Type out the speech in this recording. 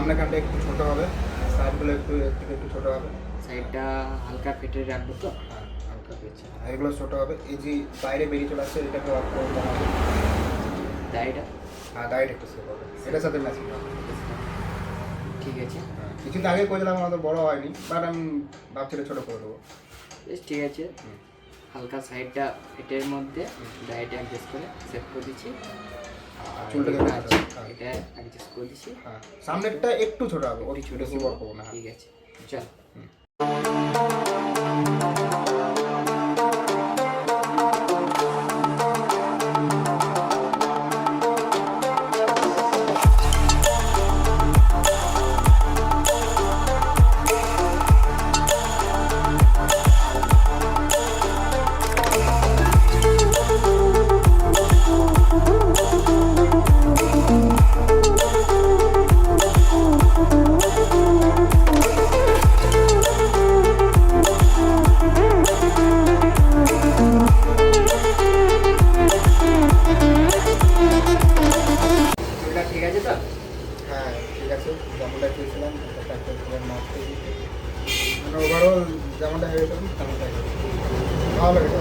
সামনেখানটা একটু ছোটো হবে, সাইডগুলো একটু এর থেকে একটু ছোটো হবে। সাইডটা হালকা ফেটে রাখবো তো? হ্যাঁ হালকা। আচ্ছা, আর এগুলো ছোটো হবে। এই যে বাইরে বেরিয়ে চলে আসছে এটাকে অফ করে দেওয়া হবে। দাড়িটা? হ্যাঁ ডাইরেক্ট একটু সেভ হবে, এটার সাথে ম্যাচিং হবে। ঠিক আছে। হ্যাঁ কিছুদিন আগে করেছিলাম, আমাদের বড়ো হয়নি, বাট আমি ভাবছি এটা ছোটো করে দেবো। বেশ ঠিক আছে। হুম। হালকা সাইডটা ফেটের মধ্যে দাড়িটা অ্যাডজাস্ট করে সেভ করে দিচ্ছি। আর চুলটাকে যেটা একটু আছে ছোটো, হ্যাঁ। এটা অ্যাডজাস্ট করে দিচ্ছি। হ্যাঁ সামনেরটা একটু ছোটো হবে, ওর একটু ছোট বেশি বড় করবো না। ঠিক আছে, চল। চুলটা ঠিক আছে তো? হ্যাঁ ঠিক আছে, যেমনটা চেয়েছিলাম মাপতে মানে ওভারঅল যেমনটা হয়েছিল তেমনটাই ভালো লেগেছে।